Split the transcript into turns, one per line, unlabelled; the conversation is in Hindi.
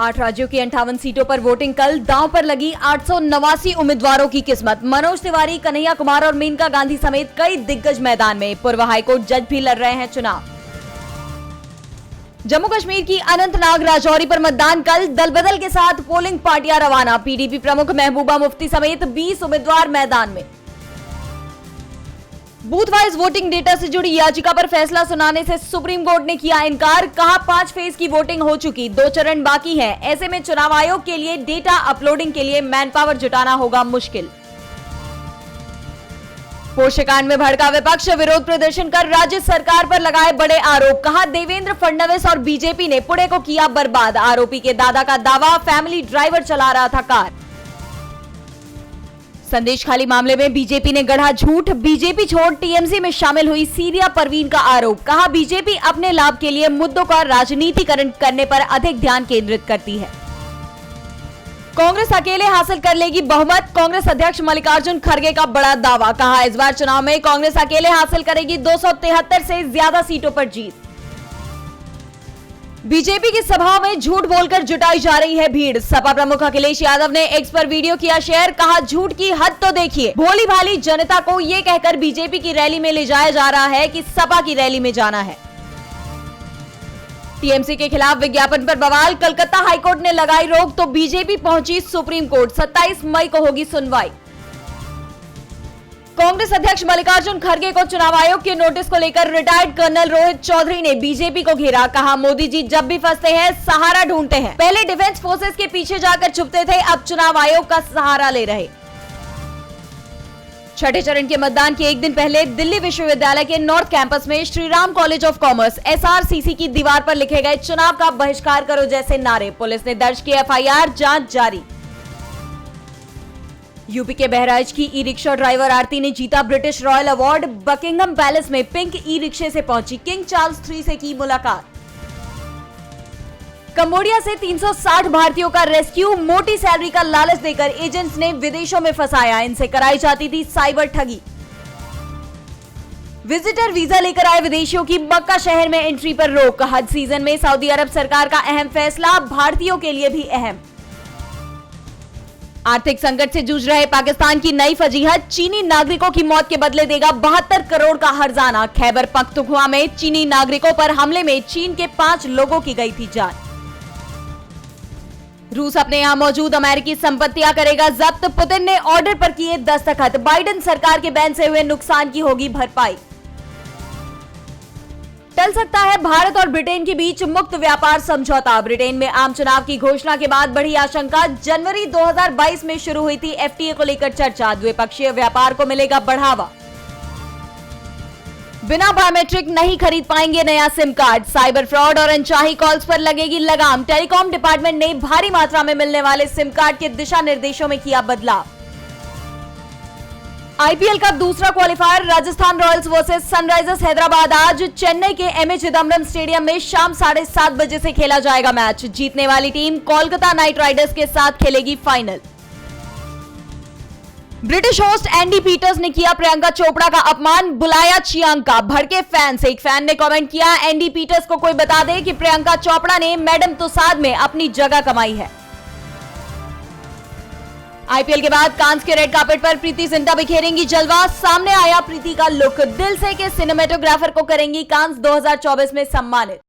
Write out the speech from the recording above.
8 राज्यों की 58 सीटों पर वोटिंग कल, दांव पर लगी 889 उम्मीदवारों की किस्मत। मनोज तिवारी, कन्हैया कुमार और मेनका गांधी समेत कई दिग्गज मैदान में। पूर्व हाईकोर्ट जज भी लड़ रहे हैं चुनाव। जम्मू कश्मीर की अनंतनाग राजौरी पर मतदान कल, दल बदल के साथ पोलिंग पार्टियां रवाना। पीडीपी प्रमुख महबूबा मुफ्ती समेत 20 उम्मीदवार मैदान में। बूथ वाइज वोटिंग डेटा से जुड़ी याचिका पर फैसला सुनाने से सुप्रीम कोर्ट ने किया इनकार। कहा 5 फेज की वोटिंग हो चुकी, 2 चरण बाकी हैं। ऐसे में चुनाव आयोग के लिए डेटा अपलोडिंग के लिए मैन पावर जुटाना होगा मुश्किल। पोषकांड में भड़का विपक्ष, विरोध प्रदर्शन कर राज्य सरकार पर लगाए बड़े आरोप। कहा देवेंद्र फडणवीस और बीजेपी ने पुणे को किया बर्बाद। आरोपी के दादा का दावा, फैमिली ड्राइवर चला रहा था कार। संदेश खाली मामले में बीजेपी ने गढ़ा झूठ, बीजेपी छोड़ टीएमसी में शामिल हुई सीरिया परवीन का आरोप। कहा बीजेपी अपने लाभ के लिए मुद्दों का राजनीतिकरण करने पर अधिक ध्यान केंद्रित करती है। कांग्रेस अकेले हासिल कर लेगी बहुमत, कांग्रेस अध्यक्ष मल्लिकार्जुन खड़गे का बड़ा दावा। कहा इस बार चुनाव में कांग्रेस अकेले हासिल करेगी 273 से ज्यादा सीटों पर जीत। बीजेपी की सभाओं में झूठ बोलकर जुटाई जा रही है भीड़। सपा प्रमुख अखिलेश यादव ने एक्स पर वीडियो किया शेयर। कहा झूठ की हद तो देखिए, भोली भाली जनता को ये कहकर बीजेपी की रैली में ले जाया जा रहा है कि सपा की रैली में जाना है। टीएमसी के खिलाफ विज्ञापन पर बवाल, कलकत्ता हाईकोर्ट ने लगाई रोक तो बीजेपी पहुंची सुप्रीम कोर्ट। 27 मई को होगी सुनवाई। कांग्रेस अध्यक्ष मल्लिकार्जुन खड़गे को चुनाव आयोग के नोटिस को लेकर रिटायर्ड कर्नल रोहित चौधरी ने बीजेपी को घेरा। कहा मोदी जी जब भी फंसते हैं सहारा ढूंढते हैं। पहले डिफेंस फोर्सेस के पीछे जाकर छुपते थे, अब चुनाव आयोग का सहारा ले रहे। छठे चरण के मतदान के एक दिन पहले दिल्ली विश्वविद्यालय के नॉर्थ कैंपस में Shriram college of commerce SRCC की दीवार पर लिखे गए चुनाव का बहिष्कार करो जैसे नारे। पुलिस ने दर्ज की एफआईआर, जांच जारी। यूपी के बहराइच की ई रिक्शा ड्राइवर आरती ने जीता British royal award. Buckingham palace में पिंक ई रिक्शे से पहुंची, किंग चार्ल्स 3 से की मुलाकात। कंबोडिया से 360 भारतीयों का रेस्क्यू, मोटी सैलरी का लालच देकर एजेंट्स ने विदेशों में फंसाया। इनसे कराई जाती थी साइबर ठगी। विजिटर वीजा लेकर आए विदेशियों की मक्का शहर में एंट्री पर रोक। हज सीजन में सऊदी अरब सरकार का अहम फैसला, भारतीयों के लिए भी अहम। आर्थिक संकट से जूझ रहे पाकिस्तान की नई फजीहत, चीनी नागरिकों की मौत के बदले देगा 72 करोड़ का हर्जाना। खैबर पख्तूनख्वा में चीनी नागरिकों पर हमले में चीन के 5 लोगों की गई थी जान। रूस अपने यहां मौजूद अमेरिकी संपत्तियां करेगा जब्त, पुतिन ने ऑर्डर पर किए दस्तखत। बाइडेन सरकार के बैन से हुए नुकसान की होगी भरपाई। टल सकता है भारत और ब्रिटेन के बीच मुक्त व्यापार समझौता। ब्रिटेन में आम चुनाव की घोषणा के बाद बढ़ी आशंका। जनवरी 2022 में शुरू हुई थी एफटीए को लेकर चर्चा। द्विपक्षीय व्यापार को मिलेगा बढ़ावा। बिना बायोमेट्रिक नहीं खरीद पाएंगे नया सिम कार्ड। साइबर फ्रॉड और अनचाही कॉल्स पर लगेगी लगाम। टेलीकॉम डिपार्टमेंट ने भारी मात्रा में मिलने वाले सिम कार्ड के दिशा निर्देशों में किया बदलाव। आईपीएल का दूसरा qualifier Rajasthan Royals versus Sunrisers Hyderabad आज चेन्नई के एमए चिदम्बरम स्टेडियम में शाम 7:30 बजे से खेला जाएगा मैच। जीतने वाली टीम कोलकाता नाइट राइडर्स के साथ खेलेगी final. British host Andy Peters ने किया प्रियंका चोपड़ा का अपमान, बुलाया चियांका। भड़के फैंस, एक फैन ने कमेंट किया एंडी पीटर्स को कोई बता दे कि प्रियंका चोपड़ा ने मैडम तुसाद में अपनी जगह कमाई है। आईपीएल के बाद कांस के रेड कार्पेट पर प्रीति जिंटा बिखेरेंगी जलवा। सामने आया प्रीति का लुक, दिल से के सिनेमेटोग्राफर को करेंगी कांस 2024 में सम्मानित।